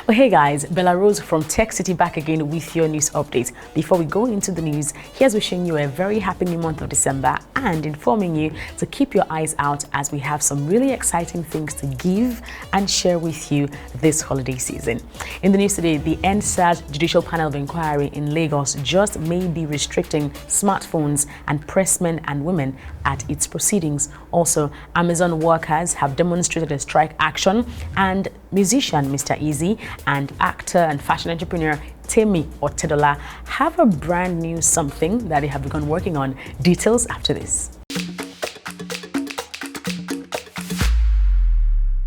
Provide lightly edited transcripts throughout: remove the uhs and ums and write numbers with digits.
Well, hey guys, Bella Rose from TechCity back again with your news update. Before we go into the news, here's wishing you a very happy new month of December and informing you to keep your eyes out as we have some really exciting things to give and share with you this holiday season. In the news today, the NSAS Judicial Panel of Inquiry in Lagos just may be restricting smartphones and pressmen and women at its proceedings. Also, Amazon workers have demonstrated a strike action, and musician Mr. Eazi and actor and fashion entrepreneur Temi Otedola have a brand new something that they have begun working on. Details after this.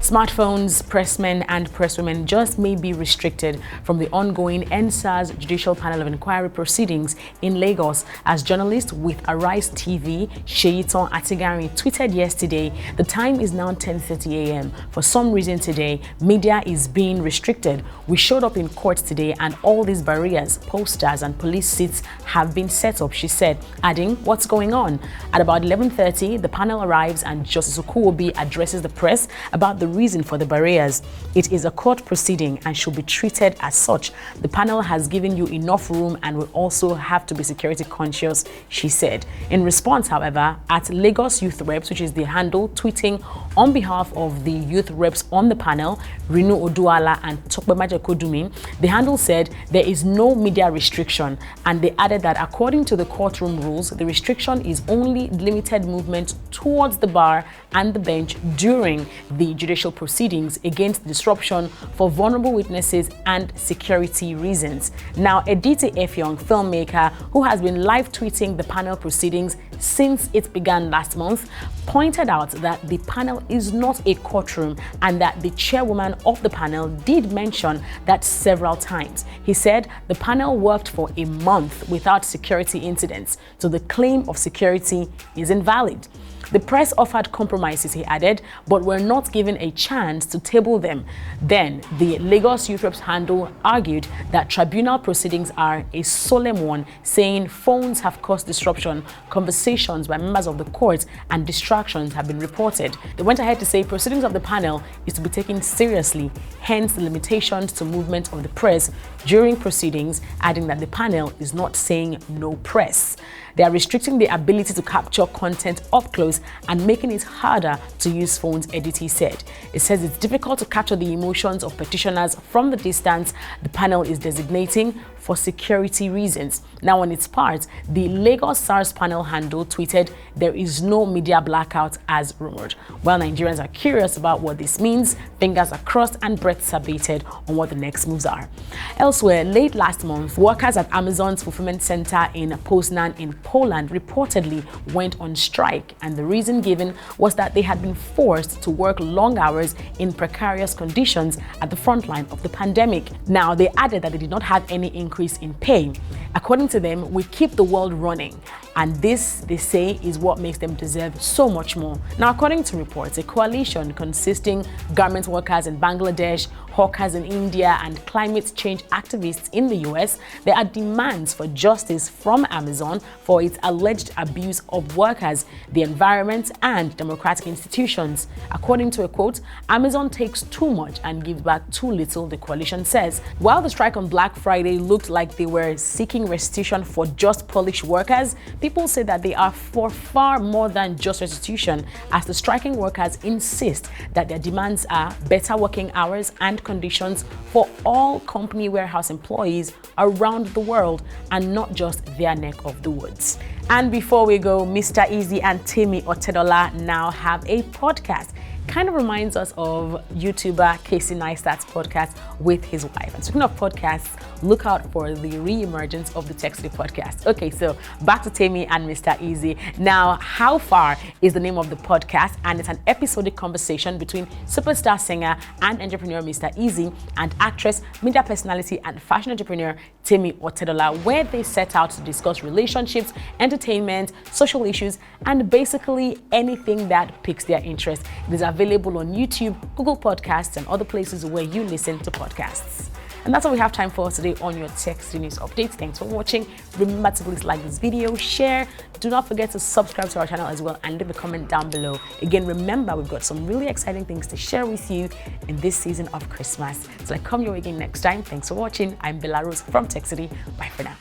Smartphones, pressmen and presswomen just may be restricted from the ongoing NSAS Judicial Panel of Inquiry proceedings in Lagos, as journalist with Arise TV, Seyitan Atigari, tweeted yesterday. The time is now 10:30 a.m. For some reason today, media is being restricted. We showed up in court today and all these barriers, posters and police seats have been set up, she said, adding, what's going on? At about 11:30, the panel arrives and Justice Okuwobi addresses the press about the reason for the barriers. It is a court proceeding and should be treated as such. The panel has given you enough room and will also have to be security conscious, she said. In response, however, at Lagos Youth Reps, which is the handle, tweeting on behalf of the youth reps on the panel, Rinu Oduala and Tokpemaje Kodumi, the handle said there is no media restriction, and they added that according to the courtroom rules, the restriction is only limited movement towards the bar and the bench during the judicial proceedings against disruption for vulnerable witnesses and security reasons. Now, Edith Effiong, filmmaker who has been live tweeting the panel proceedings since it began last month, pointed out that the panel is not a courtroom and that the chairwoman of the panel did mention that several times. He said the panel worked for a month without security incidents, so the claim of security is invalid. The press offered compromises, he added, but were not given a chance to table them. Then, the Lagos Youth Reps handle argued that tribunal proceedings are a solemn one, saying phones have caused disruption, conversations by members of the court, and distractions have been reported. They went ahead to say proceedings of the panel is to be taken seriously, hence the limitations to movement of the press during proceedings, adding that the panel is not saying no press. They are restricting the ability to capture content up close and making it harder to use phones, Edith said. It says it's difficult to capture the emotions of petitioners from the distance the panel is designating for security reasons. Now, on its part, the Lagos SARS panel handle tweeted, there is no media blackout as rumored. While Nigerians are curious about what this means, fingers are crossed and breaths are bated on what the next moves are. Elsewhere, late last month, workers at Amazon's fulfillment center in Poznan in Poland reportedly went on strike, and the reason given was that they had been forced to work long hours in precarious conditions at the front line of the pandemic. Now, they added that they did not have any increase in pay. According to them, we keep the world running, and this, they say, is what makes them deserve so much more. Now, according to reports, a coalition consisting garment workers in Bangladesh, hawkers in India, and climate change activists in the US, there are demands for justice from Amazon for its alleged abuse of workers, the environment, and democratic institutions. According to a quote, Amazon takes too much and gives back too little, the coalition says. While the strike on Black Friday looked like they were seeking restitution for just Polish workers, people say that they are for far more than just restitution, as the striking workers insist that their demands are better working hours and conditions for all company warehouse employees around the world and not just their neck of the woods. And before we go, Mr. Eazi and Temi Otedola now have a podcast. Kind of reminds us of YouTuber Casey Neistat's podcast with his wife. And speaking of podcasts, look out for the re-emergence of the TechCity podcast. Okay, so back to Temi and Mr. Eazi. Now, How Far is the name of the podcast, and it's an episodic conversation between superstar singer and entrepreneur Mr. Eazi and actress, media personality, and fashion entrepreneur Temi Otedola, where they set out to discuss relationships, entertainment, social issues, and basically anything that piques their interest. It is available on YouTube, Google Podcasts, and other places where you listen to podcasts. And that's all we have time for today on your TechCity News Updates. Thanks for watching. Remember to please like this video, share. Do not forget to subscribe to our channel as well and leave a comment down below. Again, remember, we've got some really exciting things to share with you in this season of Christmas. So I come your way again next time. Thanks for watching. I'm Bella Rose from TechCity. Bye for now.